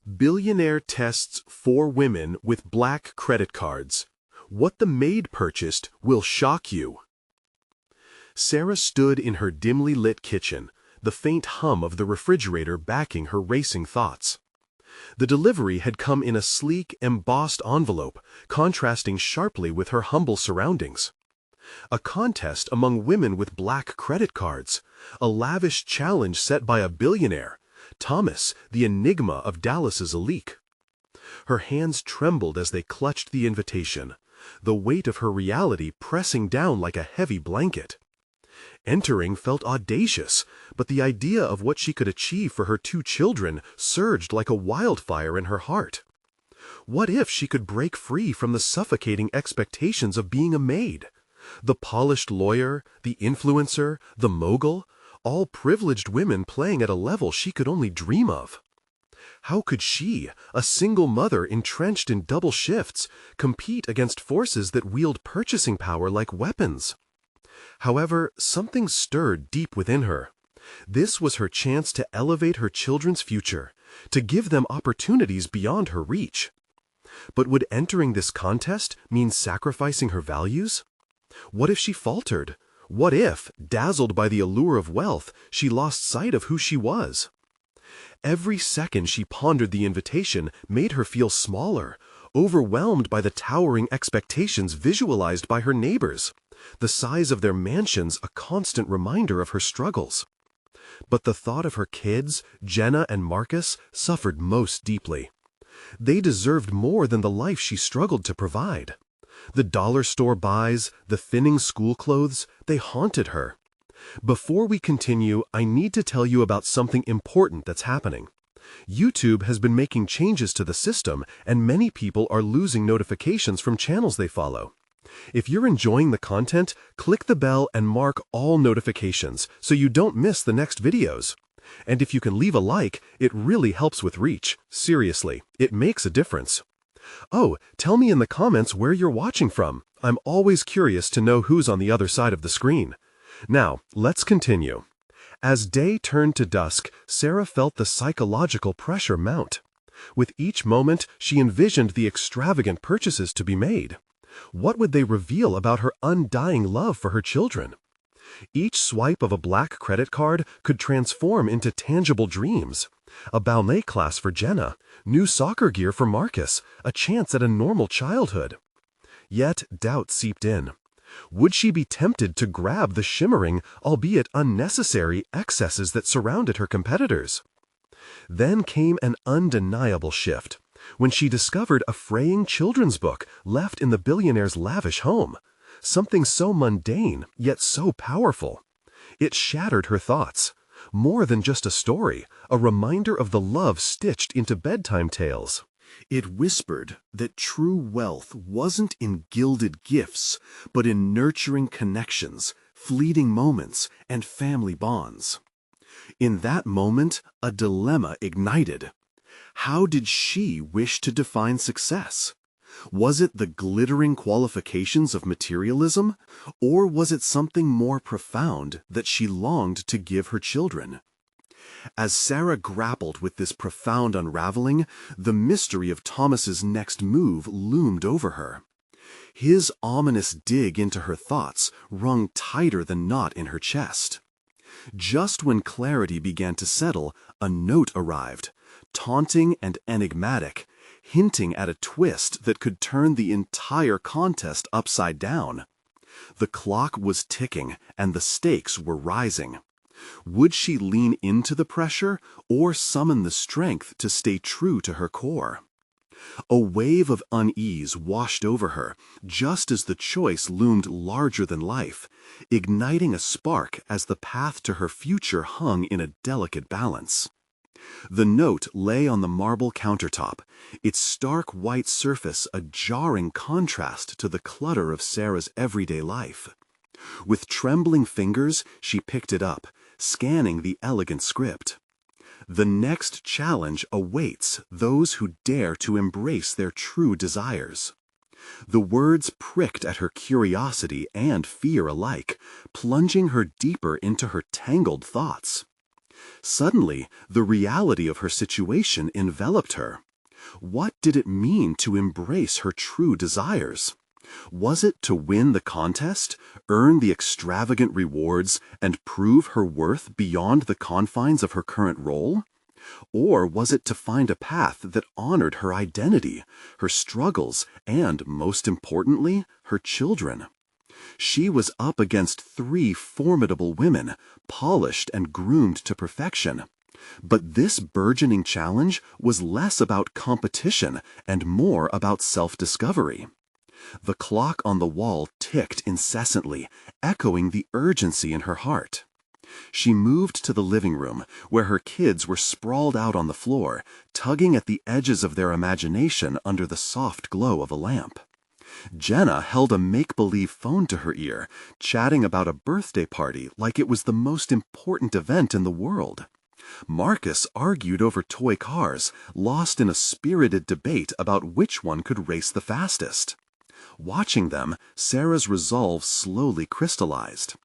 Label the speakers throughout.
Speaker 1: Billionaire tests 4 women with black credit cards. What the maid purchased will shock you. Sarah stood in her dimly lit kitchen, the faint hum of the refrigerator backing her racing thoughts. The delivery had come in a sleek, embossed envelope, contrasting sharply with her humble surroundings. A contest among women with black credit cards, a lavish challenge set by a billionaire, Thomas, the enigma of Dallas's elite. Her hands trembled as they clutched the invitation, the weight of her reality pressing down like a heavy blanket. Entering felt audacious, but the idea of what she could achieve for her 2 children surged like a wildfire in her heart. What if she could break free from the suffocating expectations of being a maid? The polished lawyer, the influencer, the mogul, all privileged women playing at a level she could only dream of. How could she, a single mother entrenched in double shifts, compete against forces that wield purchasing power like weapons? However, something stirred deep within her. This was her chance to elevate her children's future, to give them opportunities beyond her reach. But would entering this contest mean sacrificing her values? What if she faltered? What if, dazzled by the allure of wealth, she lost sight of who she was? Every second she pondered the invitation made her feel smaller, overwhelmed by the towering expectations visualized by her neighbors, the size of their mansions a constant reminder of her struggles. But the thought of her kids, Jenna and Marcus, suffered most deeply. They deserved more than the life she struggled to provide. The dollar store buys, the thinning school clothes, they haunted her. Before we continue, I need to tell you about something important that's happening. YouTube has been making changes to the system, and many people are losing notifications from channels they follow. If you're enjoying the content, click the bell and mark all notifications so you don't miss the next videos. And if you can leave a like, it really helps with reach. Seriously, it makes a difference. Oh, tell me in the comments where you're watching from. I'm always curious to know who's on the other side of the screen. Now, let's continue. As day turned to dusk, Sarah felt the psychological pressure mount. With each moment, she envisioned the extravagant purchases to be made. What would they reveal about her undying love for her children? Each swipe of a black credit card could transform into tangible dreams. A ballet class for Jenna, new soccer gear for Marcus, a chance at a normal childhood. Yet doubt seeped in. Would she be tempted to grab the shimmering, albeit unnecessary, excesses that surrounded her competitors? Then came an undeniable shift, when she discovered a fraying children's book left in the billionaire's lavish home. Something so mundane, yet so powerful. It shattered her thoughts. More than just a story, a reminder of the love stitched into bedtime tales. It whispered that true wealth wasn't in gilded gifts, but in nurturing connections, fleeting moments, and family bonds. In that moment, a dilemma ignited. How did she wish to define success? Was it the glittering qualifications of materialism, or was it something more profound that she longed to give her children? As Sarah grappled with this profound unraveling, the mystery of Thomas's next move loomed over her. His ominous dig into her thoughts wrung tighter the knot in her chest. Just when clarity began to settle, a note arrived, taunting and enigmatic, hinting at a twist that could turn the entire contest upside down. The clock was ticking, and the stakes were rising. Would she lean into the pressure, or summon the strength to stay true to her core? A wave of unease washed over her, just as the choice loomed larger than life, igniting a spark as the path to her future hung in a delicate balance. The note lay on the marble countertop, its stark white surface a jarring contrast to the clutter of Sarah's everyday life. With trembling fingers, she picked it up, scanning the elegant script. The next challenge awaits those who dare to embrace their true desires. The words pricked at her curiosity and fear alike, plunging her deeper into her tangled thoughts. Suddenly, the reality of her situation enveloped her. What did it mean to embrace her true desires? Was it to win the contest, earn the extravagant rewards, and prove her worth beyond the confines of her current role? Or was it to find a path that honored her identity, her struggles, and, most importantly, her children? She was up against three formidable women, polished and groomed to perfection. But this burgeoning challenge was less about competition and more about self-discovery. The clock on the wall ticked incessantly, echoing the urgency in her heart. She moved to the living room, where her kids were sprawled out on the floor, tugging at the edges of their imagination under the soft glow of a lamp. Jenna held a make-believe phone to her ear, chatting about a birthday party like it was the most important event in the world. Marcus argued over toy cars, lost in a spirited debate about which one could race the fastest. Watching them, Sarah's resolve slowly crystallized.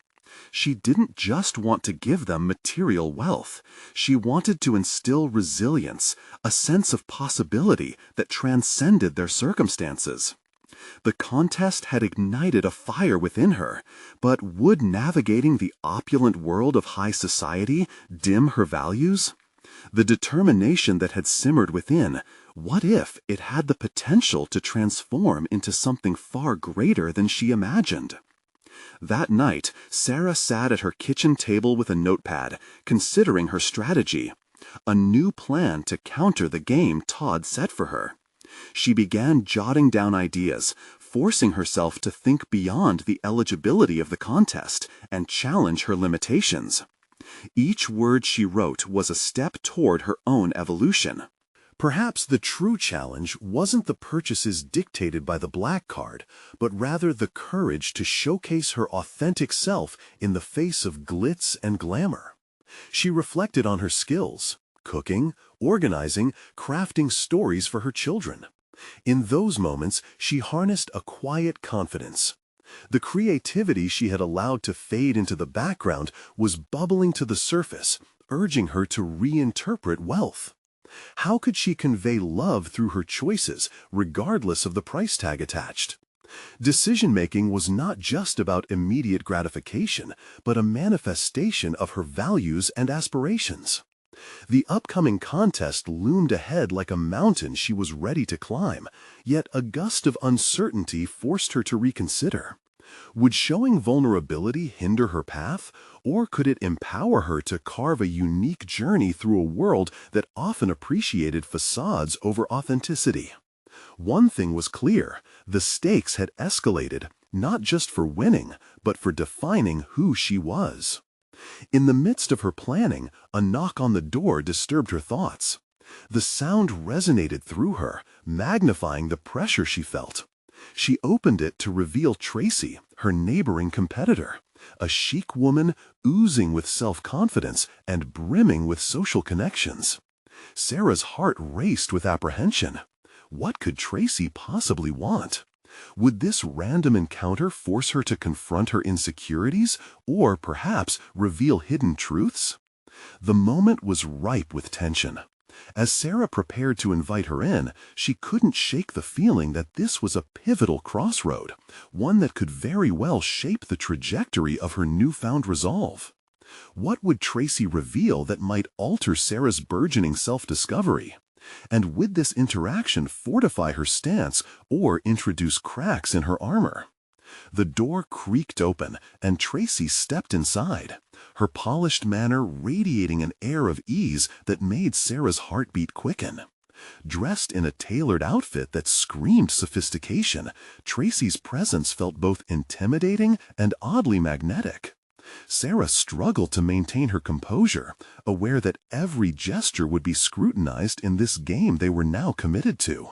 Speaker 1: She didn't just want to give them material wealth. She wanted to instill resilience, a sense of possibility that transcended their circumstances. The contest had ignited a fire within her, but would navigating the opulent world of high society dim her values? The determination that had simmered within, what if it had the potential to transform into something far greater than she imagined? That night, Sarah sat at her kitchen table with a notepad, considering her strategy, a new plan to counter the game Todd set for her. She began jotting down ideas, forcing herself to think beyond the eligibility of the contest and challenge her limitations. Each word she wrote was a step toward her own evolution. Perhaps the true challenge wasn't the purchases dictated by the black card, but rather the courage to showcase her authentic self in the face of glitz and glamour. She reflected on her skills: cooking, organizing, crafting stories for her children. In those moments, she harnessed a quiet confidence. The creativity she had allowed to fade into the background was bubbling to the surface, urging her to reinterpret wealth. How could she convey love through her choices, regardless of the price tag attached? Decision-making was not just about immediate gratification, but a manifestation of her values and aspirations. The upcoming contest loomed ahead like a mountain she was ready to climb, yet a gust of uncertainty forced her to reconsider. Would showing vulnerability hinder her path, or could it empower her to carve a unique journey through a world that often appreciated facades over authenticity? One thing was clear: the stakes had escalated, not just for winning, but for defining who she was. In the midst of her planning, a knock on the door disturbed her thoughts. The sound resonated through her, magnifying the pressure she felt. She opened it to reveal Tracy, her neighboring competitor, a chic woman oozing with self-confidence and brimming with social connections. Sarah's heart raced with apprehension. What could Tracy possibly want? Would this random encounter force her to confront her insecurities, or perhaps reveal hidden truths? The moment was ripe with tension. As Sarah prepared to invite her in, she couldn't shake the feeling that this was a pivotal crossroad, one that could very well shape the trajectory of her newfound resolve. What would Tracy reveal that might alter Sarah's burgeoning self-discovery? And would this interaction fortify her stance or introduce cracks in her armor? The door creaked open, and Tracy stepped inside, her polished manner radiating an air of ease that made Sarah's heartbeat quicken. Dressed in a tailored outfit that screamed sophistication, Tracy's presence felt both intimidating and oddly magnetic. Sarah struggled to maintain her composure, aware that every gesture would be scrutinized in this game they were now committed to.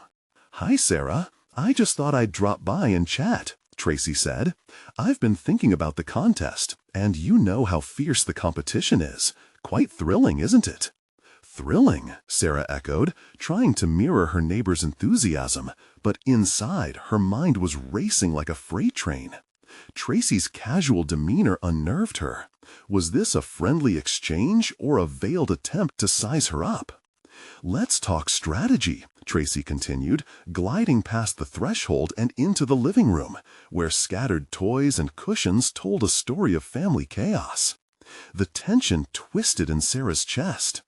Speaker 1: "Hi, Sarah. I just thought I'd drop by and chat," Tracy said. "I've been thinking about the contest, and you know how fierce the competition is. Quite thrilling, isn't it?" "Thrilling," Sarah echoed, trying to mirror her neighbor's enthusiasm, but inside her mind was racing like a freight train.
Speaker 2: Tracy's casual demeanor unnerved her. Was this a friendly exchange or a veiled attempt to size her up? "Let's talk strategy," Tracy continued, gliding past the threshold and into the living room, where scattered toys and cushions told a story of family chaos. The tension twisted in Sarah's chest.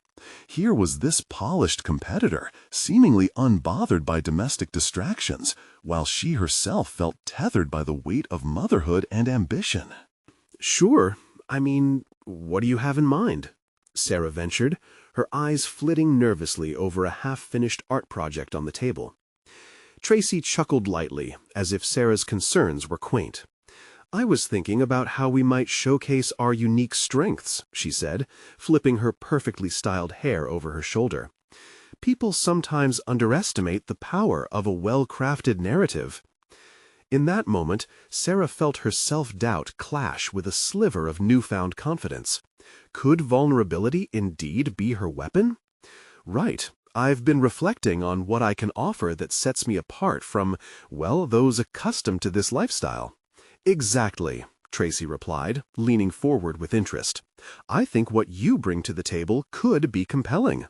Speaker 2: Here was this polished competitor, seemingly unbothered by domestic distractions, while she herself felt tethered by the weight of motherhood and ambition.
Speaker 1: "Sure. What do you have in mind?" Sarah ventured, her eyes flitting nervously over a half-finished art project on the table. Tracy chuckled lightly, as if Sarah's concerns were quaint. "I was thinking about how we might showcase our unique strengths," she said, flipping her perfectly styled hair over her shoulder. "People sometimes underestimate the power of a well-crafted narrative." In that moment, Sarah felt her self-doubt clash with a sliver of newfound confidence. Could vulnerability indeed be her weapon? "Right. I've been reflecting on what I can offer that sets me apart from, well, those accustomed to this lifestyle." "Exactly," Tracy replied, leaning forward with interest. "I think what you bring to the table could be compelling.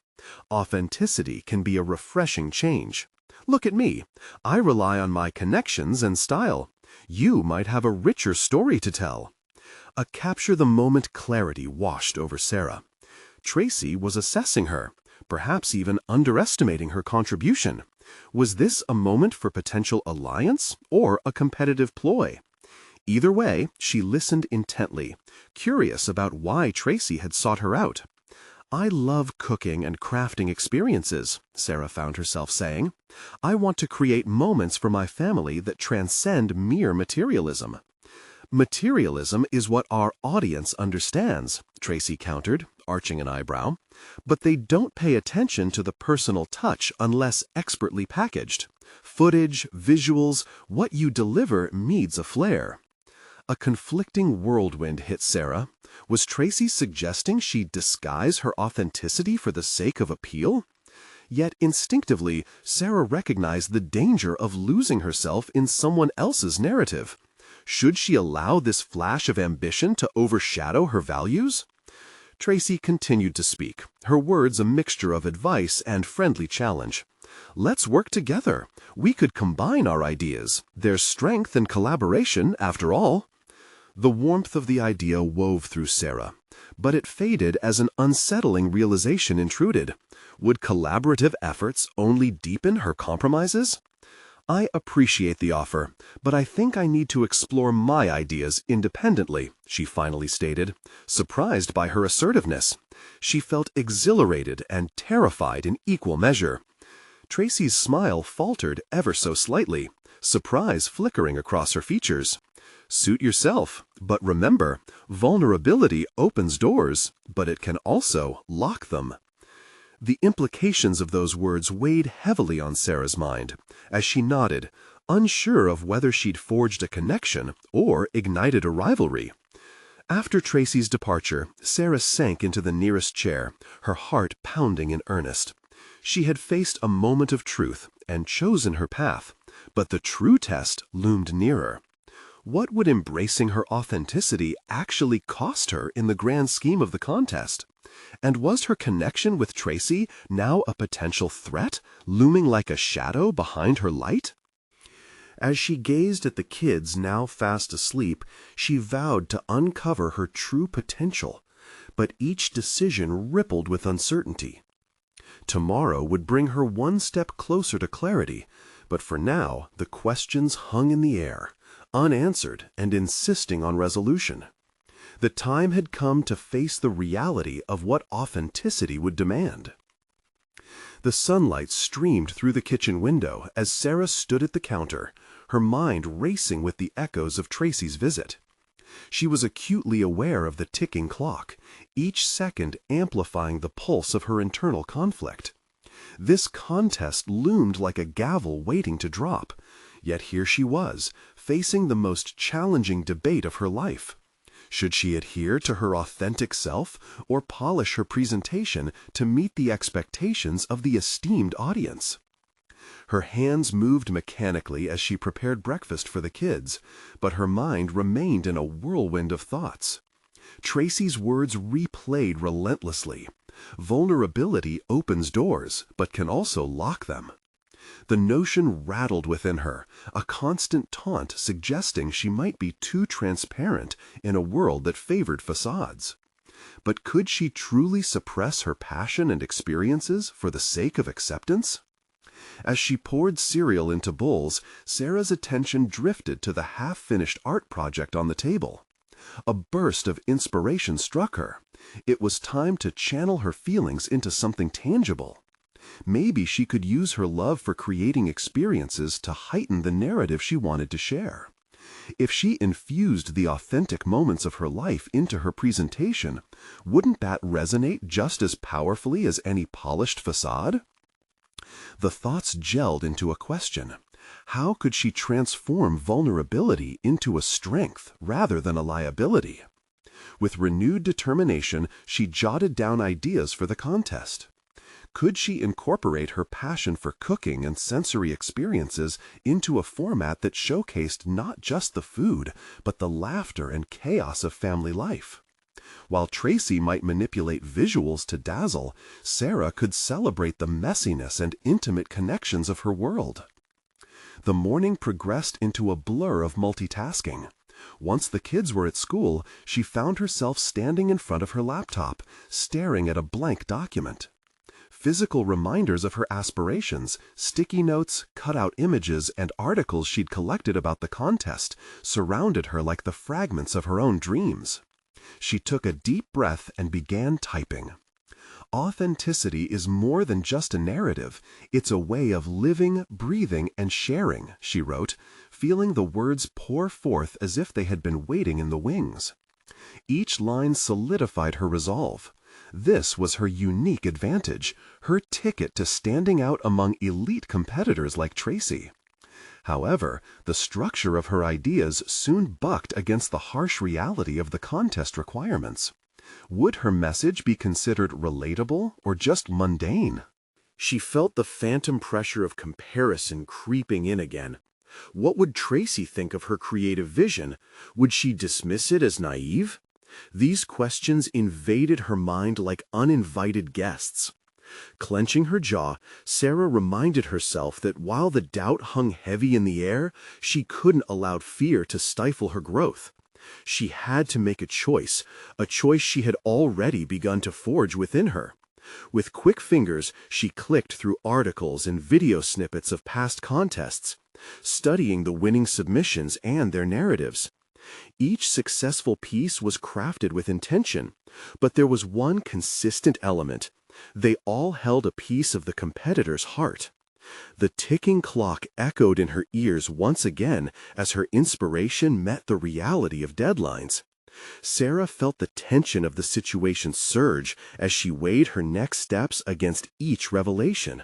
Speaker 1: Authenticity can be a refreshing change. Look at me. I rely on my connections and style. You might have a richer story to tell." A capture-the-moment clarity washed over Sarah. Tracy was assessing her, perhaps even underestimating her contribution. Was this a moment for potential alliance or a competitive ploy? Either way, she listened intently, curious about why Tracy had sought her out. "I love cooking and crafting experiences," Sarah found herself saying. "I want to create moments for my family that transcend mere materialism." "Materialism is what our audience understands," Tracy countered, arching an eyebrow. "But they don't pay attention to the personal touch unless expertly packaged. Footage, visuals, what you deliver needs a flair." A conflicting whirlwind hit Sarah. Was Tracy suggesting she disguise her authenticity for the sake of appeal? Yet instinctively, Sarah recognized the danger of losing herself in someone else's narrative. Should she allow this flash of ambition to overshadow her values? Tracy continued to speak, her words a mixture of advice and friendly challenge. "Let's work together. We could combine our ideas. There's strength in collaboration, after all." The warmth of the idea wove through Sarah, but it faded as an unsettling realization intruded. Would collaborative efforts only deepen her compromises? "I appreciate the offer, but I think I need to explore my ideas independently," she finally stated, surprised by her assertiveness. She felt exhilarated and terrified in equal measure. Tracy's smile faltered ever so slightly, surprise flickering across her features. "Suit yourself, but remember, vulnerability opens doors, but it can also lock them." The implications of those words weighed heavily on Sarah's mind, as she nodded, unsure of whether she'd forged a connection or ignited a rivalry. After Tracy's departure, Sarah sank into the nearest chair, her heart pounding in earnest. She had faced a moment of truth and chosen her path, but the true test loomed nearer. What would embracing her authenticity actually cost her in the grand scheme of the contest? And was her connection with Tracy now a potential threat, looming like a shadow behind her light? As she gazed at the kids now fast asleep, she vowed to uncover her true potential, but each decision rippled with uncertainty. Tomorrow would bring her one step closer to clarity, but for now the questions hung in the air, unanswered and insisting on resolution. The time had come to face the reality of what authenticity would demand. The sunlight streamed through the kitchen window as Sarah stood at the counter, her mind racing with the echoes of Tracy's visit. She was acutely aware of the ticking clock, each second amplifying the pulse of her internal conflict. This contest loomed like a gavel waiting to drop, yet here she was, facing the most challenging debate of her life. Should she adhere to her authentic self or polish her presentation to meet the expectations of the esteemed audience?
Speaker 2: Her hands moved mechanically as she prepared breakfast for the kids, but her mind remained in a whirlwind of thoughts. Tracy's words replayed relentlessly. Vulnerability opens doors, but can also lock them. The notion rattled within her, a constant taunt suggesting she might be too transparent in a world that favored facades. But could she truly suppress her passion and experiences for the sake of acceptance? As she poured cereal into bowls, Sarah's attention drifted to the half-finished art project on the table. A burst of inspiration struck her. It was time to channel her feelings into something tangible. Maybe she could use her love for creating experiences to heighten the narrative she wanted to share. If she infused the authentic moments of her life into her presentation, wouldn't that resonate just as powerfully as any polished facade? The thoughts gelled into a question. How could she transform vulnerability into a strength rather than a liability? With renewed determination, she jotted down ideas for the contest. Could she incorporate her passion for cooking and sensory experiences into a format that showcased not just the food, but the laughter and chaos of family life? While Tracy might manipulate visuals to dazzle, Sarah could celebrate the messiness and intimate connections of her world. The morning progressed into a blur of multitasking. Once the kids were at school, she found herself standing in front of her laptop, staring at a blank document. Physical reminders of her aspirations, sticky notes, cut-out images, and articles she'd collected about the contest surrounded her like the fragments of her own dreams. She took a deep breath and began typing. Authenticity is more than just a narrative. It's a way of living, breathing, and sharing, she wrote, feeling the words pour forth as if they had been waiting in the wings. Each line solidified her resolve. This was her unique advantage, her ticket to standing out among elite competitors like Tracy. However, the structure of her ideas soon bucked against the harsh reality of the contest requirements. Would her message be considered relatable or just mundane?
Speaker 1: She felt the phantom pressure of comparison creeping in again. What would Tracy think of her creative vision? Would she dismiss it as naive? These questions invaded her mind like uninvited guests. Clenching her jaw, Sarah reminded herself that while the doubt hung heavy in the air, she couldn't allow fear to stifle her growth. She had to make a choice she had already begun to forge within her. With quick fingers, she clicked through articles and video snippets of past contests, studying the winning submissions and their narratives. Each successful piece was crafted with intention, but there was one consistent element. They all held a piece of the competitor's heart. The ticking clock echoed in her ears once again as her inspiration met the reality of deadlines. Sarah felt the tension of the situation surge as she weighed her next steps against each revelation.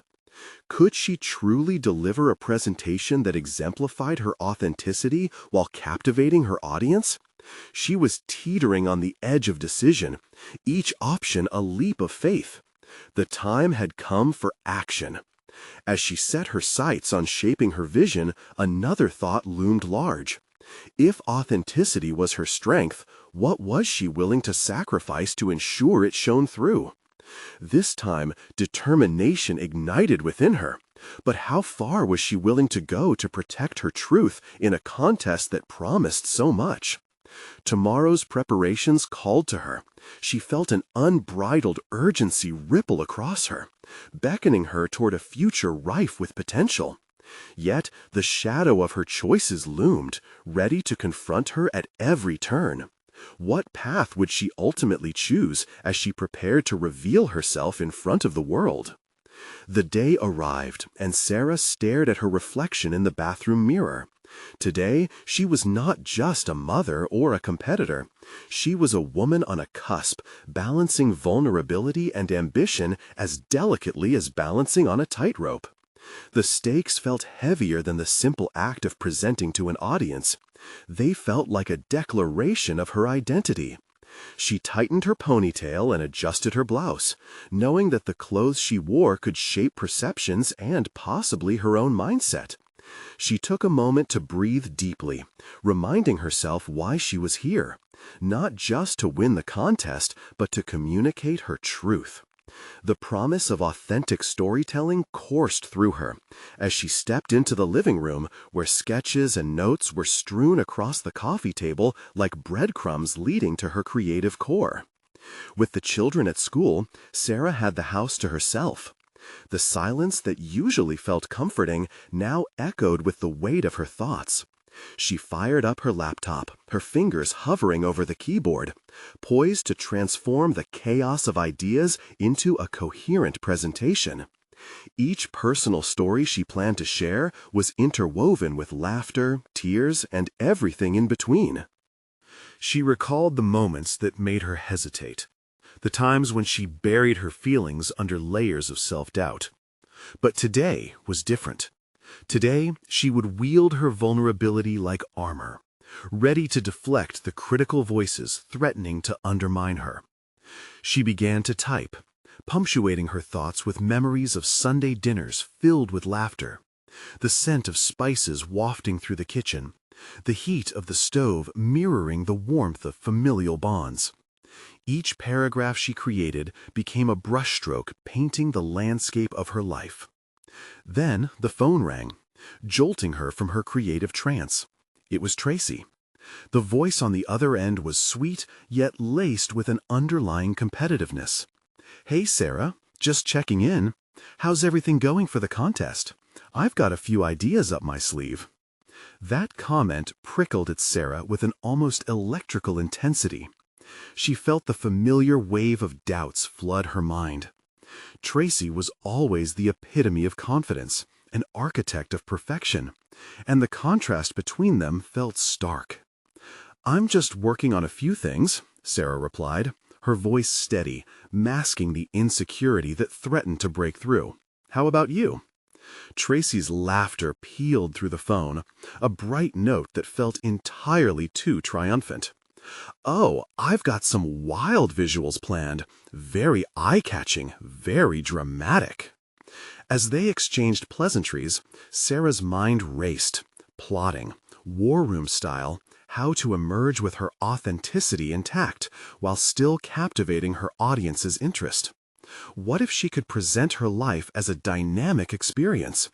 Speaker 1: Could she truly deliver a presentation that exemplified her authenticity while captivating her audience? She was teetering on the edge of decision, each option a leap of faith. The time had come for action. As she set her sights on shaping her vision, another thought loomed large. If authenticity was her strength, what was she willing to sacrifice to ensure it shone through? This time, determination ignited within her. But how far was she willing to go to protect her truth in a contest that promised so much? Tomorrow's preparations called to her. She felt an unbridled urgency ripple across her, beckoning her toward a future rife with potential. Yet the shadow of her choices loomed, ready to confront her at every turn. What path would she ultimately choose as she prepared to reveal herself in front of the world? The day arrived, and Sarah stared at her reflection in the bathroom mirror. Today, she was not just a mother or a competitor. She was a woman on a cusp, balancing vulnerability and ambition as delicately as balancing on a tightrope. The stakes felt heavier than the simple act of presenting to an audience. They felt like a declaration of her identity.
Speaker 2: She tightened her ponytail and adjusted her blouse, knowing that the clothes she wore could shape perceptions and possibly her own mindset. She took a moment to breathe deeply, reminding herself why she was here, not just to win the contest, but to communicate her truth. The promise of authentic storytelling coursed through her as she stepped into the living room where sketches and notes were strewn across the coffee table like breadcrumbs leading to her creative core. With the children at school, Sarah had the house to herself. The silence that usually felt comforting now echoed with the weight of her thoughts. She fired up her laptop, her fingers hovering over the keyboard, poised to transform the chaos of ideas into a coherent presentation. Each personal story she planned to share was interwoven with laughter, tears, and everything in between.
Speaker 1: She recalled the moments that made her hesitate, the times when she buried her feelings under layers of self-doubt. But today was different. Today, she would wield her vulnerability like armor, ready to deflect the critical voices threatening to undermine her. She began to type, punctuating her thoughts with memories of Sunday dinners filled with laughter, the scent of spices wafting through the kitchen, the heat of the stove mirroring the warmth of familial bonds. Each paragraph she created became a brushstroke painting the landscape of her life. Then the phone rang, jolting her from her creative trance. It was Tracy. The voice on the other end was sweet, yet laced with an underlying competitiveness. "Hey, Sarah, just checking in. How's everything going for the contest? I've got a few ideas up my sleeve." That comment prickled at Sarah with an almost electrical intensity. She felt the familiar wave of doubts flood her mind. Tracy was always the epitome of confidence, an architect of perfection, and the contrast between them felt stark. "I'm just working on a few things," Sarah replied, her voice steady, masking the insecurity that threatened to break through. "How about you?" Tracy's laughter pealed through the phone, a bright note that felt entirely too triumphant. "Oh, I've got some wild visuals planned. Very eye-catching, very dramatic." As they exchanged pleasantries, Sarah's mind raced, plotting, war room style, how to emerge with her authenticity intact while still captivating her audience's interest. What if she could present her life as a dynamic experience?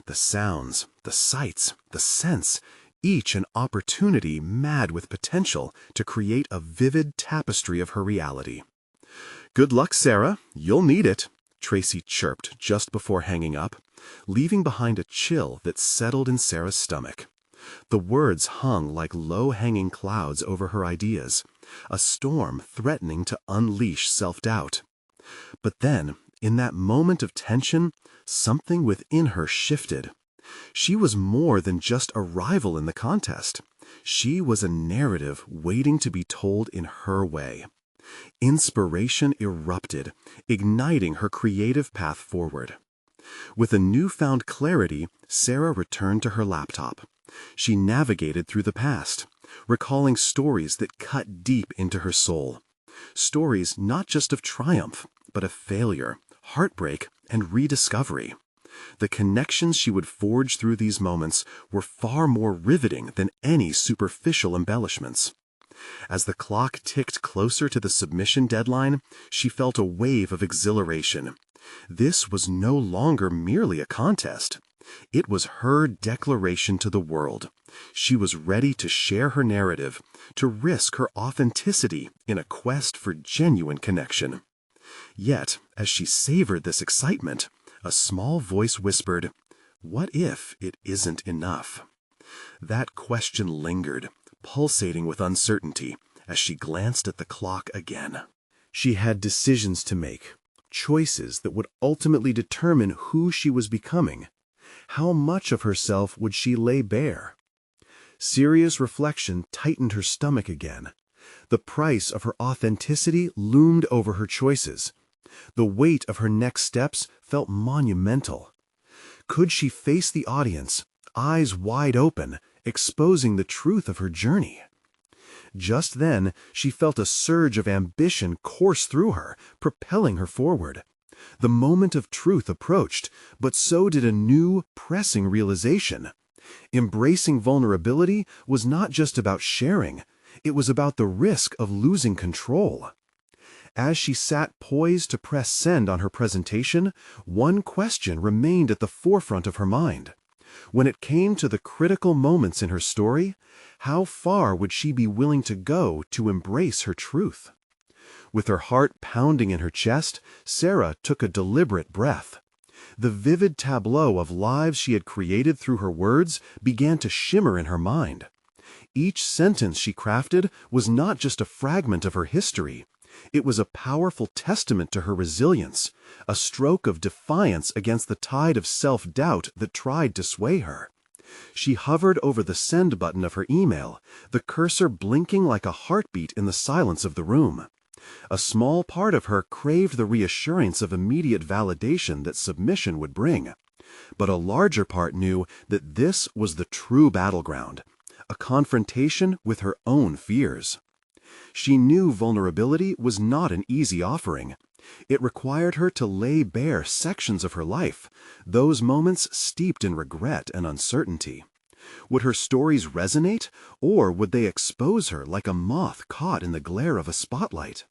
Speaker 1: The sounds, the sights, the scents, each an opportunity mad with potential to create a vivid tapestry of her reality. "Good luck, Sarah. You'll need it," Tracy chirped just before hanging up, leaving behind a chill that settled in Sarah's stomach. The words hung like low-hanging clouds over her ideas, a storm threatening to unleash self-doubt. But then, in that moment of tension, something within her shifted. She was more than just a rival in the contest. She was a narrative waiting to be told in her way. Inspiration erupted, igniting her creative path forward. With a newfound clarity, Sarah returned to her laptop. She navigated through the past, recalling stories that cut deep into her soul. Stories not just of triumph, but of failure, heartbreak, and rediscovery. The connections she would forge through these moments were far more riveting than any superficial embellishments. As the clock ticked closer to the submission deadline, she felt a wave of exhilaration. This was no longer merely a contest. It was her declaration to the world. She was ready to share her narrative, to risk her authenticity in a quest for genuine connection. Yet, as she savored this excitement, a small voice whispered, "What if it isn't enough?" That question lingered, pulsating with uncertainty, as she glanced at the clock again. She had decisions to make, choices that would ultimately determine who she was becoming. How much of herself would she lay bare? Serious reflection tightened her stomach again. The price of her authenticity loomed over her choices. The weight of her next steps felt monumental. Could she face the audience, eyes wide open, exposing the truth of her journey? Just then, she felt a surge of ambition course through her, propelling her forward. The moment of truth approached, but so did a new, pressing realization. Embracing vulnerability was not just about sharing, it was about the risk of losing control. As she sat poised to press send on her presentation, one question remained at the forefront of her mind. When it came to the critical moments in her story, how far would she be willing to go to embrace her truth? With her heart pounding in her chest, Sarah took a deliberate breath. The vivid tableau of lives she had created through her words began to shimmer in her mind. Each sentence she crafted was not just a fragment of her history. It was a powerful testament to her resilience, a stroke of defiance against the tide of self-doubt that tried to sway her. She hovered over the send button of her email, the cursor blinking like a heartbeat in the silence of the room. A small part of her craved the reassurance of immediate validation that submission would bring. But a larger part knew that this was the true battleground, a confrontation with her own fears. She knew vulnerability was not an easy offering. It required her to lay bare sections of her life, those moments steeped in regret and uncertainty. Would her stories resonate, or would they expose her like a moth caught in the glare of a spotlight?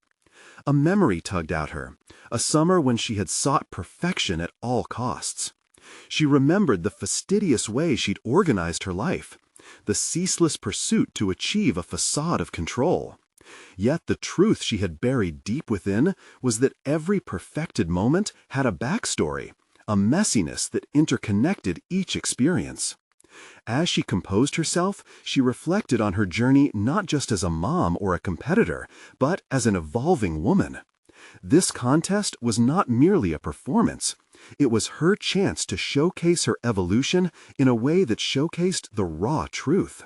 Speaker 1: A memory tugged at her, a summer when she had sought perfection at all costs. She remembered the fastidious way she'd organized her life, the ceaseless pursuit to achieve a facade of control. Yet the truth she had buried deep within was that every perfected moment had a backstory, a messiness that interconnected each experience. As she composed herself, she reflected on her journey not just as a mom or a competitor, but as an evolving woman. This contest was not merely a performance. It was her chance to showcase her evolution in a way that showcased the raw truth.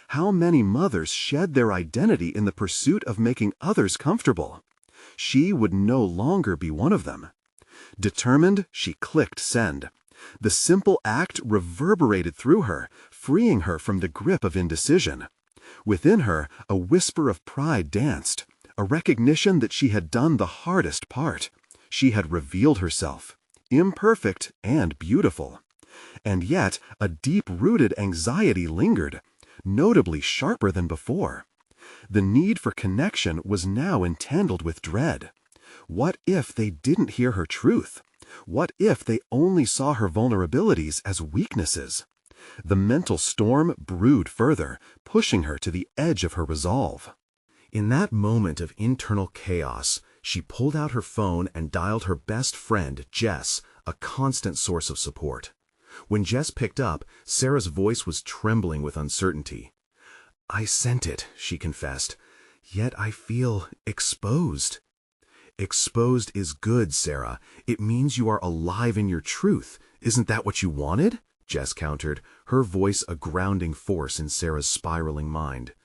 Speaker 1: How many mothers shed their identity in the pursuit of making others comfortable? She would no longer be one of them. Determined, she clicked send. The simple act reverberated through her, freeing her from the grip of indecision. Within her, a whisper of pride danced, a recognition that she had done the hardest part. She had revealed herself, imperfect and beautiful. And yet, a deep-rooted anxiety lingered, notably sharper than before. The need for connection was now entangled with dread. What if they didn't hear her truth? What if they only saw her vulnerabilities as weaknesses? The mental storm brewed further, pushing her to the edge of her resolve. In that moment of internal chaos, she pulled out her phone and dialed her best friend, Jess, a constant source of support. When Jess picked up, Sarah's voice was trembling with uncertainty. "I sent it," she confessed, "yet I feel exposed." "Exposed is good, Sarah. It means you are alive in your truth. Isn't that what you wanted?" Jess countered, her voice a grounding force in Sarah's spiraling mind.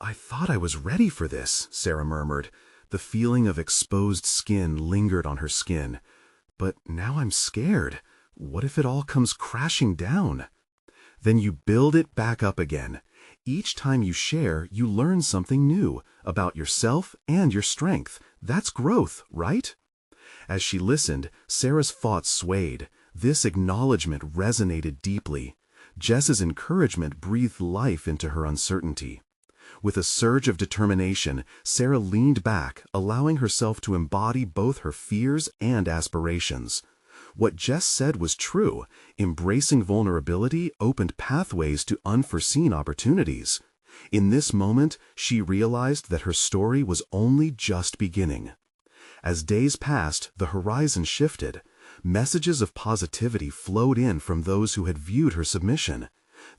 Speaker 1: "I thought I was ready for this," Sarah murmured. The feeling of exposed skin lingered on her skin. "But now I'm scared. What if it all comes crashing down?" "Then you build it back up again. Each time you share, you learn something new about yourself and your strength. That's growth, right?" As she listened, Sarah's thoughts swayed. This acknowledgement resonated deeply. Jess's encouragement breathed life into her uncertainty. With a surge of determination, Sarah leaned back, allowing herself to embody both her fears and aspirations. What Jess said was true. Embracing vulnerability opened pathways to unforeseen opportunities. In this moment, she realized that her story was only just beginning. As days passed, the horizon shifted. Messages of positivity flowed in from those who had viewed her submission.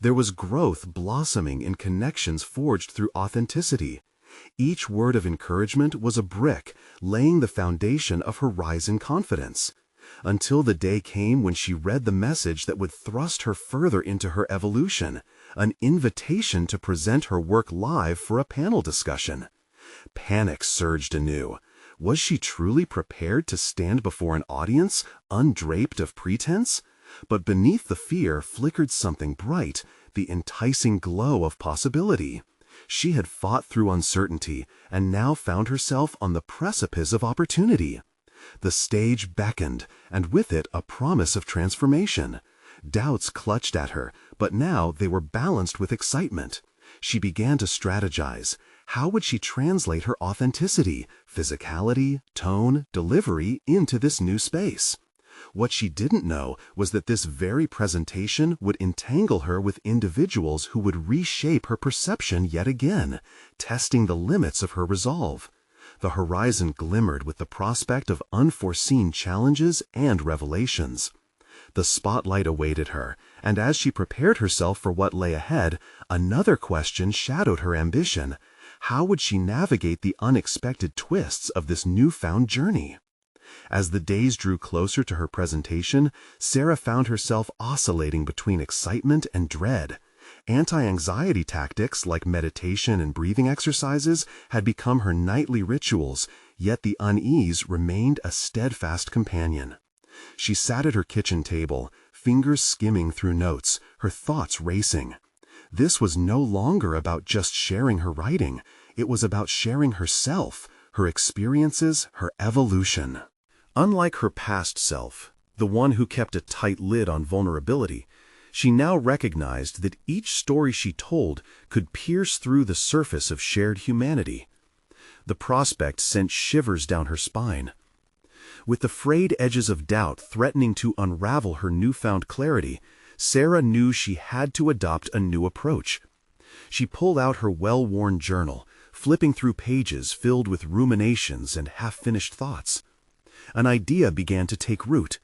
Speaker 1: There was growth blossoming in connections forged through authenticity. Each word of encouragement was a brick, laying the foundation of her rising confidence. Until the day came when she read the message that would thrust her further into her evolution, an invitation to present her work live for a panel discussion. Panic surged anew. Was she truly prepared to stand before an audience, undraped of pretense? But beneath the fear flickered something bright, the enticing glow of possibility. She had fought through uncertainty and now found herself on the precipice of opportunity. The stage beckoned, and with it a promise of transformation. Doubts clutched at her, but now they were balanced with excitement. She began to strategize. How would she translate her authenticity, physicality, tone, delivery into this new space? What she didn't know was that this very presentation would entangle her with individuals who would reshape her perception yet again, testing the limits of her resolve. The horizon glimmered with the prospect of unforeseen challenges and revelations. The spotlight awaited her, and as she prepared herself for what lay ahead, another question shadowed her ambition. How would she navigate the unexpected twists of this newfound journey? As the days drew closer to her presentation, Sarah found herself oscillating between excitement and dread. Anti-anxiety tactics like meditation and breathing exercises had become her nightly rituals, yet the unease remained a steadfast companion. She sat at her kitchen table, fingers skimming through notes, her thoughts racing. This was no longer about just sharing her writing. It was about sharing herself, her experiences, her evolution. Unlike her past self, the one who kept a tight lid on vulnerability, she now recognized that each story she told could pierce through the surface of shared humanity. The prospect sent shivers down her spine. With the frayed edges of doubt threatening to unravel her newfound clarity, Sarah knew she had to adopt a new approach. She pulled out her well-worn journal, flipping through pages filled with ruminations and half-finished thoughts. An idea began to take root.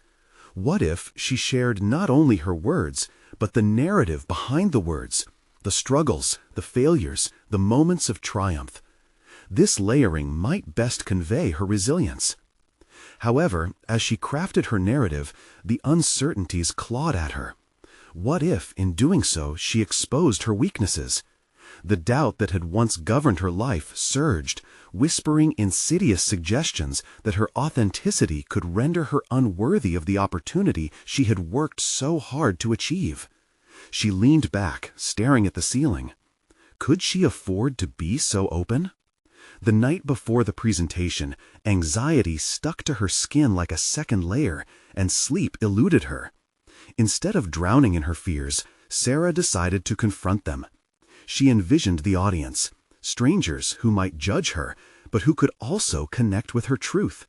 Speaker 1: What if she shared not only her words, but the narrative behind the words, the struggles, the failures, the moments of triumph? This layering might best convey her resilience. However, as she crafted her narrative, the uncertainties clawed at her. What if, in doing so, she exposed her weaknesses? The doubt that had once governed her life surged, whispering insidious suggestions that her authenticity could render her unworthy of the opportunity she had worked so hard to achieve. She leaned back, staring at the ceiling. Could she afford to be so open? The night before the presentation, anxiety stuck to her skin like a second layer, and sleep eluded her. Instead of drowning in her fears, Sarah decided to confront them. She envisioned the audience, strangers who might judge her, but who could also connect with her truth.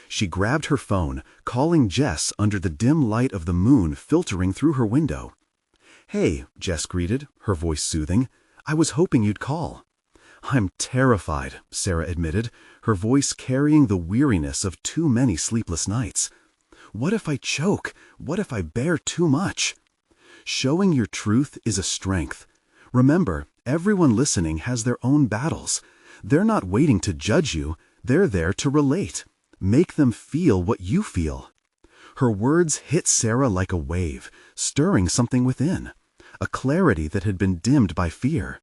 Speaker 1: She grabbed her phone, calling Jess under the dim light of the moon filtering through her window. "Hey," Jess greeted, her voice soothing. "I was hoping you'd call." "I'm terrified," Sarah admitted, her voice carrying the weariness of too many sleepless nights. "What if I choke? What if I bear too much?" Showing your truth is a strength. Remember, everyone listening has their own battles. They're not waiting to judge you, they're there to relate. Make them feel what you feel. Her words hit Sarah like a wave, stirring something within, a clarity that had been dimmed by fear.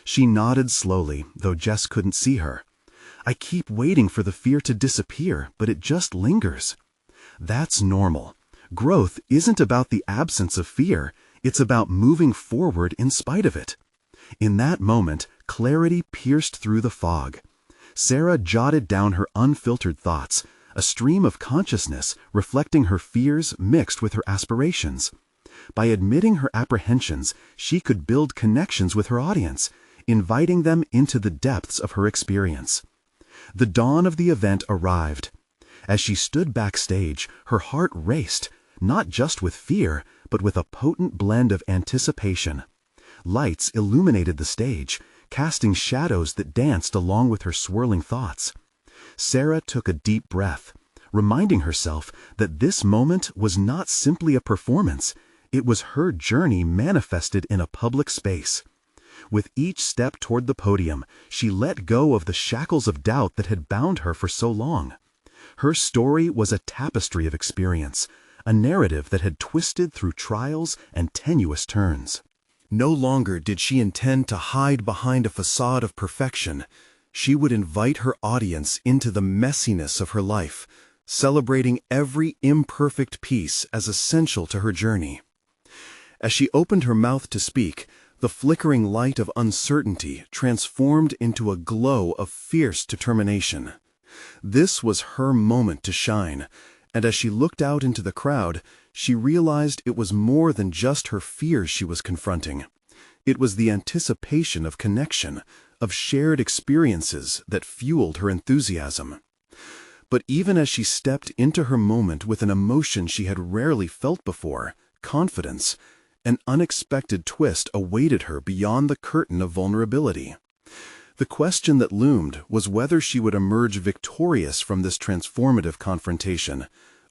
Speaker 1: She nodded slowly, though Jess couldn't see her. "I keep waiting for the fear to disappear, but it just lingers." That's normal. Growth isn't about the absence of fear, it's about moving forward in spite of it. In that moment, clarity pierced through the fog. Sarah jotted down her unfiltered thoughts, a stream of consciousness reflecting her fears mixed with her aspirations. By admitting her apprehensions, she could build connections with her audience, inviting them into the depths of her experience. The dawn of the event arrived. As she stood backstage, her heart raced, not just with fear, but with a potent blend of anticipation. Lights illuminated the stage, casting shadows that danced along with her swirling thoughts. Sarah took a deep breath, reminding herself that this moment was not simply a performance, it was her journey manifested in a public space. With each step toward the podium, she let go of the shackles of doubt that had bound her for so long. Her story was a tapestry of experience, a narrative that had twisted through trials and tenuous turns. No longer did she intend to hide behind a facade of perfection. She would invite her audience into the messiness of her life, celebrating every imperfect piece as essential to her journey. As she opened her mouth to speak, The flickering light of uncertainty transformed into a glow of fierce determination. This was her moment to shine, and as she looked out into the crowd, she realized it was more than just her fears she was confronting. It was the anticipation of connection, of shared experiences that fueled her enthusiasm. But even as she stepped into her moment with an emotion she had rarely felt before, confidence, an unexpected twist awaited her beyond the curtain of vulnerability. The question that loomed was whether she would emerge victorious from this transformative confrontation,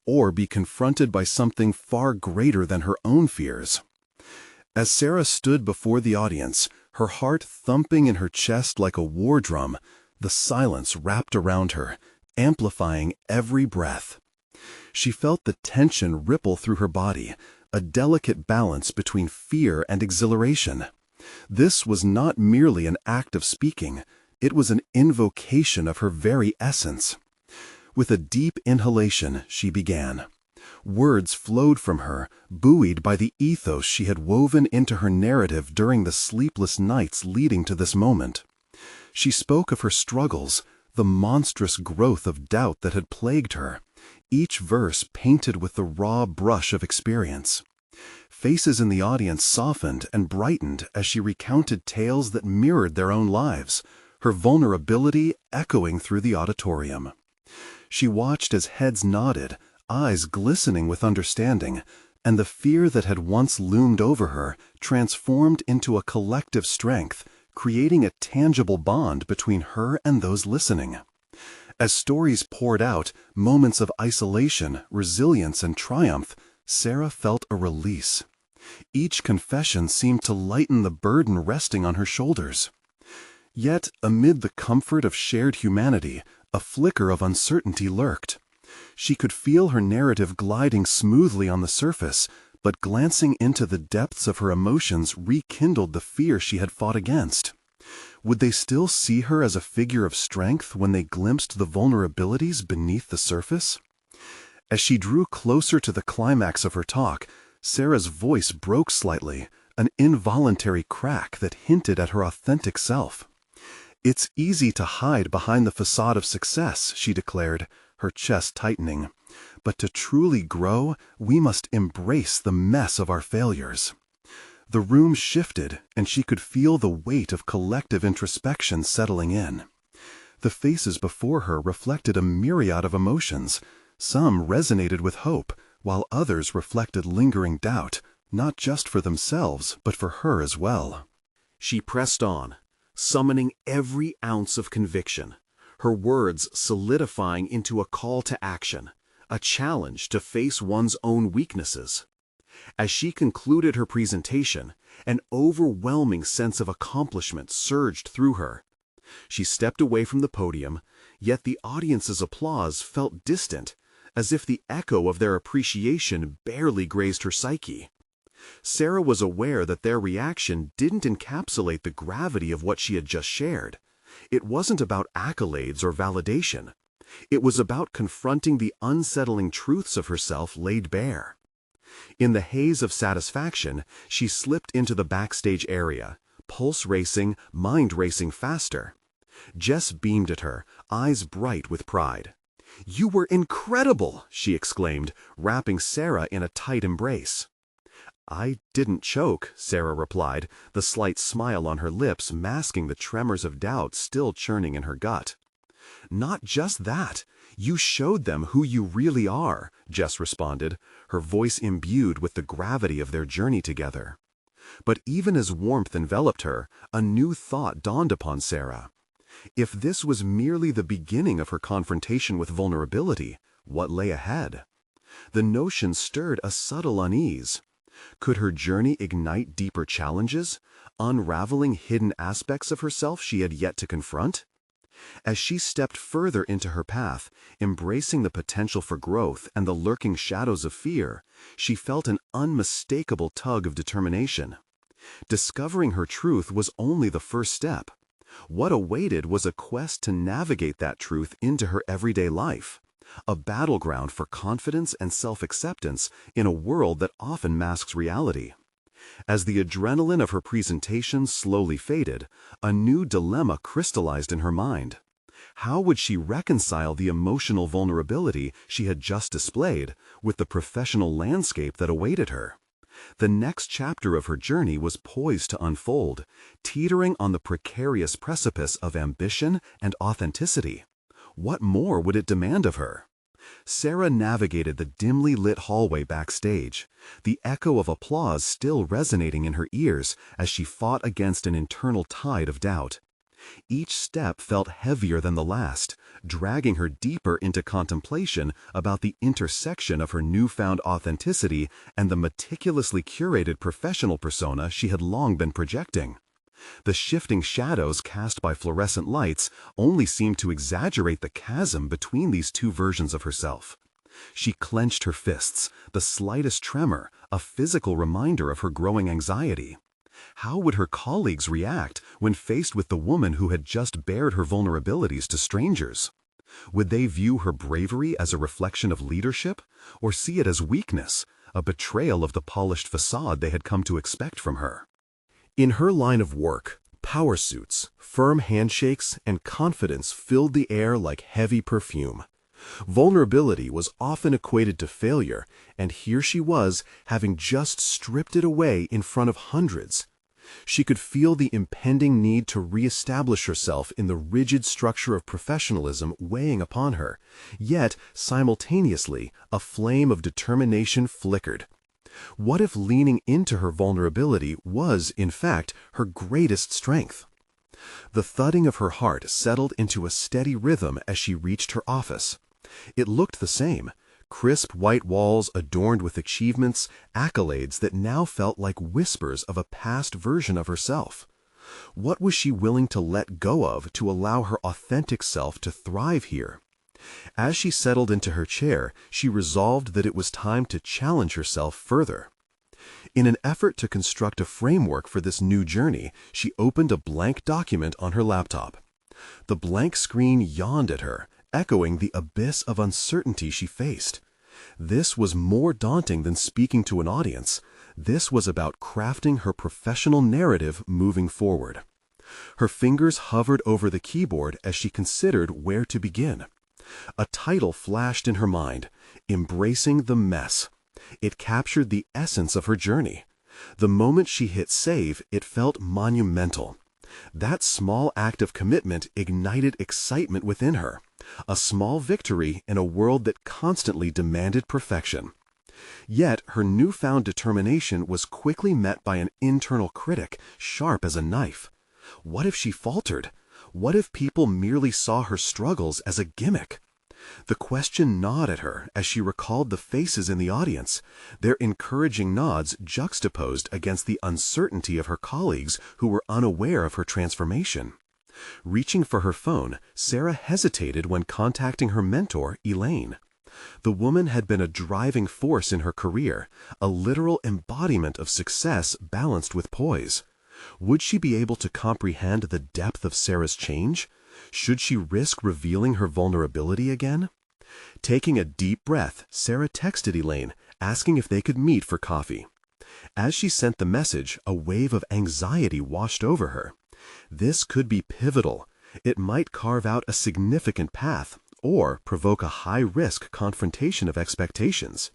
Speaker 1: or be confronted by something far greater than her own fears. As Sarah stood before the audience, her heart thumping in her chest like a war drum, the silence wrapped around her, amplifying every breath. She felt the tension ripple through her body, a delicate balance between fear and exhilaration. This was not merely an act of speaking, it was an invocation of her very essence. With a deep inhalation, she began. Words flowed from her, buoyed by the ethos she had woven into her narrative during the sleepless nights leading to this moment. She spoke of her struggles, the monstrous growth of doubt that had plagued her, each verse painted with the raw brush of experience. Faces in the audience softened and brightened as she recounted tales that mirrored their own lives, her vulnerability echoing through the auditorium. She watched as heads nodded, eyes glistening with understanding, and the fear that had once loomed over her transformed into a collective strength, creating a tangible bond between her and those listening. As stories poured out, moments of isolation, resilience, and triumph, Sarah felt a release. Each confession seemed to lighten the burden resting on her shoulders. Yet, amid the comfort of shared humanity, a flicker of uncertainty lurked. She could feel her narrative gliding smoothly on the surface, but glancing into the depths of her emotions rekindled the fear she had fought against. Would they still see her as a figure of strength when they glimpsed the vulnerabilities beneath the surface? As she drew closer to the climax of her talk, Sarah's voice broke slightly, an involuntary crack that hinted at her authentic self. "It's easy to hide behind the facade of success," she declared, her chest tightening. "But to truly grow, we must embrace the mess of our failures." The room shifted, and she could feel the weight of collective introspection settling in. The faces before her reflected a myriad of emotions. Some resonated with hope, while others reflected lingering doubt, not just for themselves, but for her as well. She pressed on, summoning every ounce of conviction, her words solidifying into a call to action, a challenge to face one's own weaknesses. As she concluded her presentation, an overwhelming sense of accomplishment surged through her. She stepped away from the podium, yet the audience's applause felt distant, as if the echo of their appreciation barely grazed her psyche. Sarah was aware that their reaction didn't encapsulate the gravity of what she had just shared. It wasn't about accolades or validation. It was about confronting the unsettling truths of herself laid bare. In the haze of satisfaction, she slipped into the backstage area, pulse racing, mind racing faster. Jess beamed at her, eyes bright with pride. "You were incredible!" she exclaimed, wrapping Sarah in a tight embrace. "I didn't choke," Sarah replied, the slight smile on her lips masking the tremors of doubt still churning in her gut. "Not just that. You showed them who you really are," Jess responded, her voice imbued with the gravity of their journey together. But even as warmth enveloped her, a new thought dawned upon Sarah. If this was merely the beginning of her confrontation with vulnerability, what lay ahead? The notion stirred a subtle unease. Could her journey ignite deeper challenges, unraveling hidden aspects of herself she had yet to confront? As she stepped further into her path, embracing the potential for growth and the lurking shadows of fear, she felt an unmistakable tug of determination. Discovering her truth was only the first step. What awaited was a quest to navigate that truth into her everyday life, a battleground for confidence and self-acceptance in a world that often masks reality.
Speaker 2: As the adrenaline of her presentation slowly faded, a new dilemma crystallized in her mind. How would she reconcile the emotional vulnerability she had just displayed with the professional landscape that awaited her? The next chapter of her journey was poised to unfold, teetering on the precarious precipice of ambition and authenticity. What more would it demand of her? Sarah navigated the dimly lit hallway backstage, the echo of applause still resonating in her ears as she fought against an internal tide of doubt. Each step felt heavier than the last, dragging her deeper into contemplation about the intersection of her newfound authenticity and the meticulously curated professional persona she had long been projecting. The shifting shadows cast by fluorescent lights only seemed to exaggerate the chasm between these two versions of herself. She clenched her fists, the slightest tremor, a physical reminder of her growing anxiety. How would her colleagues react when faced with the woman who had just bared her vulnerabilities to strangers? Would they view her bravery as a reflection of leadership, or see it as weakness, a betrayal of the polished facade they had come to expect from her?
Speaker 1: In her line of work, power suits, firm handshakes, and confidence filled the air like heavy perfume. Vulnerability was often equated to failure, and here she was, having just stripped it away in front of hundreds. She could feel the impending need to reestablish herself in the rigid structure of professionalism weighing upon her, yet, simultaneously, a flame of determination flickered. What if leaning into her vulnerability was, in fact, her greatest strength? The thudding of her heart settled into a steady rhythm as she reached her office. It looked the same, crisp white walls adorned with achievements, accolades that now felt like whispers of a past version of herself. What was she willing to let go of to allow her authentic self to thrive here? As she settled into her chair, she resolved that it was time to challenge herself further. In an effort to construct a framework for this new journey, she opened a blank document on her laptop. The blank screen yawned at her, echoing the abyss of uncertainty she faced. This was more daunting than speaking to an audience. This was about crafting her professional narrative moving forward. Her fingers hovered over the keyboard as she considered where to begin. A title flashed in her mind, Embracing the Mess. It captured the essence of her journey. The moment she hit save, it felt monumental. That small act of commitment ignited excitement within her, a small victory in a world that constantly demanded perfection. Yet her newfound determination was quickly met by an internal critic, sharp as a knife. What if she faltered? What if people merely saw her struggles as a gimmick? The question gnawed at her as she recalled the faces in the audience, their encouraging nods juxtaposed against the uncertainty of her colleagues who were unaware of her transformation. Reaching for her phone, Sarah hesitated when contacting her mentor, Elaine. The woman had been a driving force in her career, a literal embodiment of success balanced with poise. Would she be able to comprehend the depth of Sarah's change? Should she risk revealing her vulnerability again? Taking a deep breath, Sarah texted Elaine, asking if they could meet for coffee. As she sent the message, a wave of anxiety washed over her. This could be pivotal. It might carve out a significant path, or provoke a high-risk confrontation of expectations.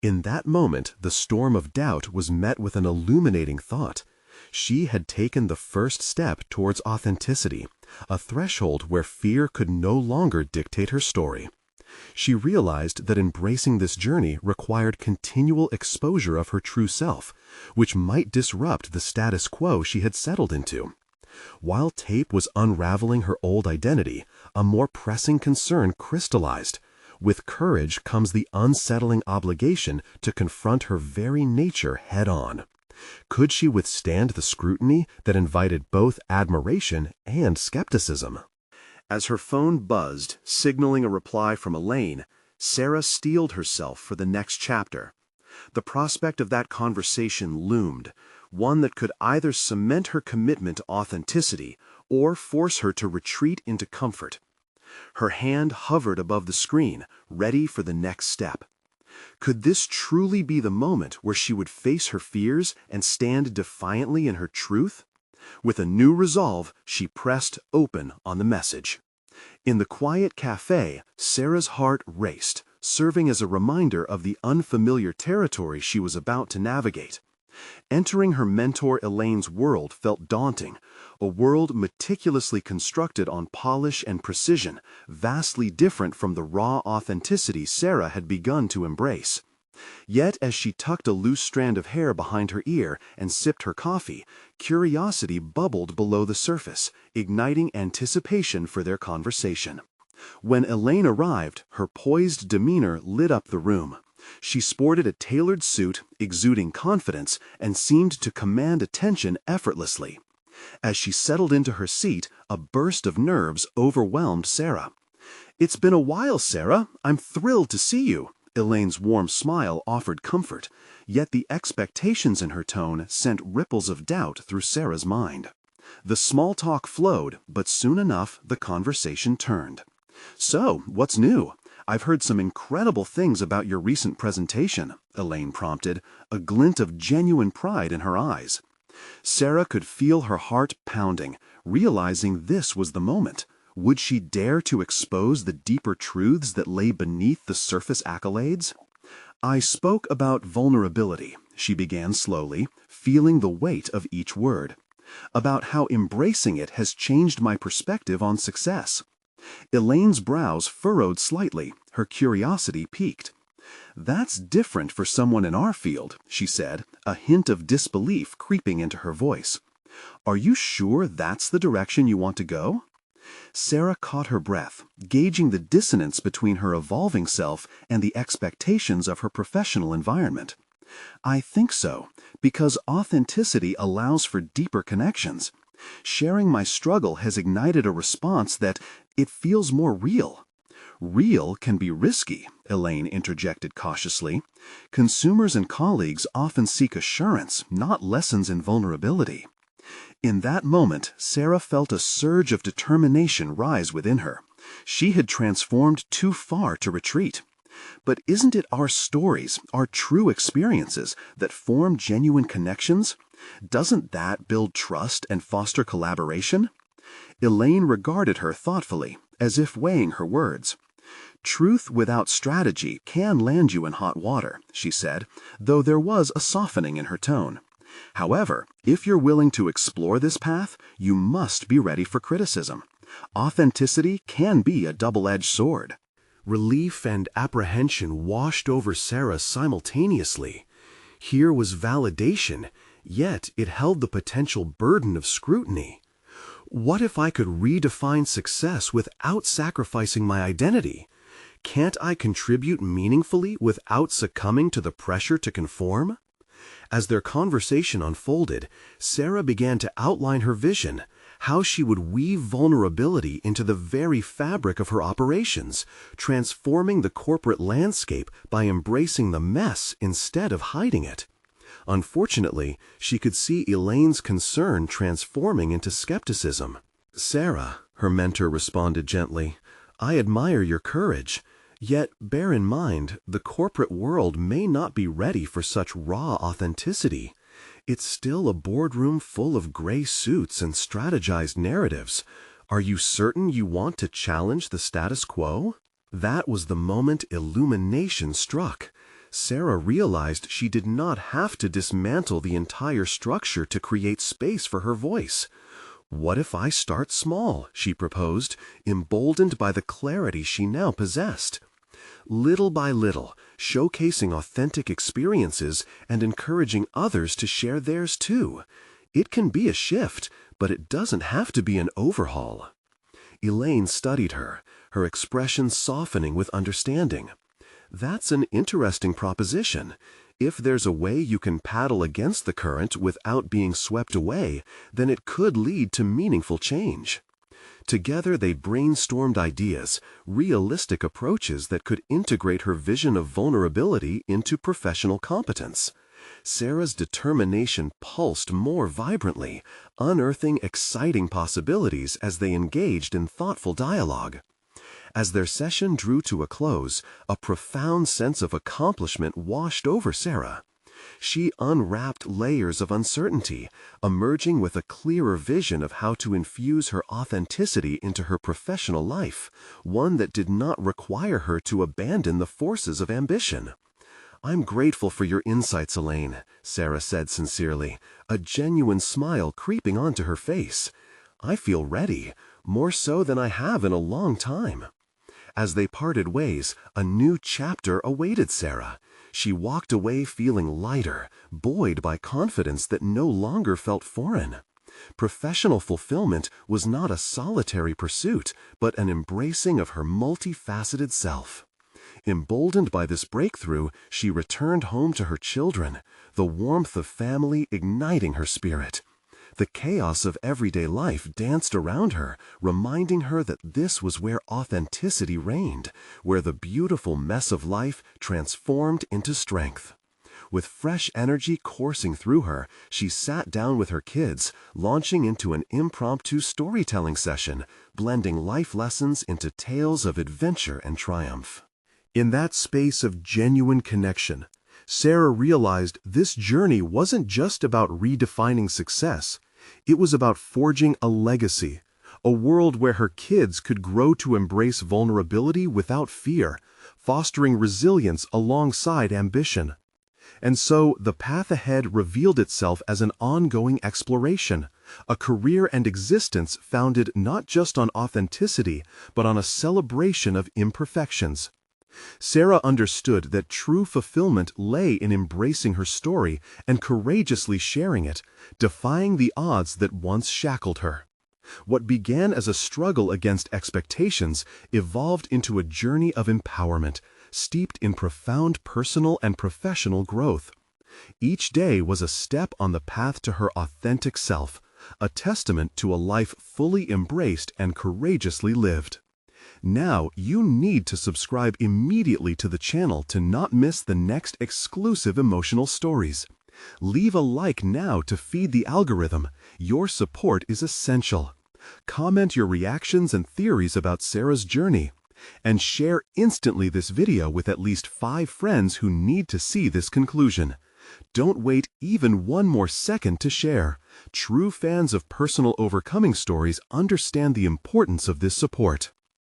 Speaker 1: In that moment, the storm of doubt was met with an illuminating thought. She had taken the first step towards authenticity, a threshold where fear could no longer dictate her story. She realized that embracing this journey required continual exposure of her true self, which might disrupt the status quo she had settled into. While tape was unraveling her old identity, a more pressing concern crystallized. With courage comes the unsettling obligation to confront her very nature head-on. Could she withstand the scrutiny that invited both admiration and skepticism? As her phone buzzed, signaling a reply from Elaine, Sarah steeled herself for the next chapter. The prospect of that conversation loomed, one that could either cement her commitment to authenticity or force her to retreat into comfort. Her hand hovered above the screen, ready for the next step. Could this truly be the moment where she would face her fears and stand defiantly in her truth? With a new resolve, she pressed open on the message. In the quiet cafe, Sarah's heart raced, serving as a reminder of the unfamiliar territory she was about to navigate. Entering her mentor Elaine's world felt daunting, a world meticulously constructed on polish and precision, vastly different from the raw authenticity Sarah had begun to embrace. Yet as she tucked a loose strand of hair behind her ear and sipped her coffee, curiosity bubbled below the surface, igniting anticipation for their conversation. When Elaine arrived, her poised demeanor lit up the room. She sported a tailored suit, exuding confidence, and seemed to command attention effortlessly. As she settled into her seat, a burst of nerves overwhelmed Sarah. "It's been a while, Sarah. I'm thrilled to see you." Elaine's warm smile offered comfort, yet the expectations in her tone sent ripples of doubt through Sarah's mind. The small talk flowed, but soon enough the conversation turned. "So, what's new? I've heard some incredible things about your recent presentation," Elaine prompted, a glint of genuine pride in her eyes. Sarah could feel her heart pounding, realizing this was the moment. Would she dare to expose the deeper truths that lay beneath the surface accolades? "I spoke about vulnerability," she began slowly, feeling the weight of each word. "About how embracing it has changed my perspective on success." Elaine's brows furrowed slightly, her curiosity piqued. "That's different for someone in our field," she said, a hint of disbelief creeping into her voice. "Are you sure that's the direction you want to go?" Sarah caught her breath, gauging the dissonance between her evolving self and the expectations of her professional environment. "I think so, because authenticity allows for deeper connections. Sharing my struggle has ignited a response that it feels more real." "Real can be risky," Elaine interjected cautiously. "Consumers and colleagues often seek assurance, not lessons in vulnerability." In that moment, Sarah felt a surge of determination rise within her. She had transformed too far to retreat. "But isn't it our stories, our true experiences, that form genuine connections? Doesn't that build trust and foster collaboration?" Elaine regarded her thoughtfully, as if weighing her words. "Truth without strategy can land you in hot water," she said, though there was a softening in her tone. "However, if you're willing to explore this path, you must be ready for criticism. Authenticity can be a double-edged sword." Relief and apprehension washed over Sarah simultaneously. Here was validation, yet it held the potential burden of scrutiny. What if I could redefine success without sacrificing my identity? Can't I contribute meaningfully without succumbing to the pressure to conform? As their conversation unfolded, Sarah began to outline her vision, how she would weave vulnerability into the very fabric of her operations, transforming the corporate landscape by embracing the mess instead of hiding it. Unfortunately, she could see Elaine's concern transforming into skepticism. "Sarah," her mentor responded gently, "I admire your courage. Yet bear in mind, the corporate world may not be ready for such raw authenticity. It's still a boardroom full of gray suits and strategized narratives. Are you certain you want to challenge the status quo?" That was the moment illumination struck. Sarah realized she did not have to dismantle the entire structure to create space for her voice. "What if I start small?" she proposed, emboldened by the clarity she now possessed. Little by little, showcasing authentic experiences and encouraging others to share theirs too. It can be a shift, but it doesn't have to be an overhaul. Elaine studied her, her expression softening with understanding. "That's an interesting proposition. If there's a way you can paddle against the current without being swept away, then it could lead to meaningful change." Together they brainstormed ideas, realistic approaches that could integrate her vision of vulnerability into professional competence. Sarah's determination pulsed more vibrantly, unearthing exciting possibilities as they engaged in thoughtful dialogue.
Speaker 2: As their session drew to a close, a profound sense of accomplishment washed over Sarah. She unwrapped layers of uncertainty, emerging with a clearer vision of how to infuse her authenticity into her professional life, one that did not require her to abandon the forces of ambition. "I'm grateful for your insights, Elaine," Sarah said sincerely, a genuine smile creeping onto her face. "I feel ready, more so than I have in a long time." As they parted ways, a new chapter awaited Sarah. She walked away feeling lighter, buoyed by confidence that no longer felt foreign. Professional fulfillment was not a solitary pursuit, but an embracing of her multifaceted self. Emboldened by this breakthrough, she returned home to her children, the warmth of family igniting her spirit. The chaos of everyday life danced around her, reminding her that this was where authenticity reigned, where the beautiful mess of life transformed into strength. With fresh energy coursing through her, she sat down with her kids, launching into an impromptu storytelling session, blending life lessons into tales of adventure and triumph.
Speaker 1: In that space of genuine connection, Sarah realized this journey wasn't just about redefining success. It was about forging a legacy, a world where her kids could grow to embrace vulnerability without fear, fostering resilience alongside ambition. And so the path ahead revealed itself as an ongoing exploration, a career and existence founded not just on authenticity, but on a celebration of imperfections. Sarah understood that true fulfillment lay in embracing her story and courageously sharing it, defying the odds that once shackled her. What began as a struggle against expectations evolved into a journey of empowerment, steeped in profound personal and professional growth. Each day was a step on the path to her authentic self, a testament to a life fully embraced and courageously lived. Now you need to subscribe immediately to the channel to not miss the next exclusive emotional stories. Leave a like now to feed the algorithm. Your support is essential. Comment your reactions and theories about Sarah's journey. And share instantly this video with at least 5 friends who need to see this conclusion. Don't wait even one more second to share. True fans of personal overcoming stories understand the importance of this support.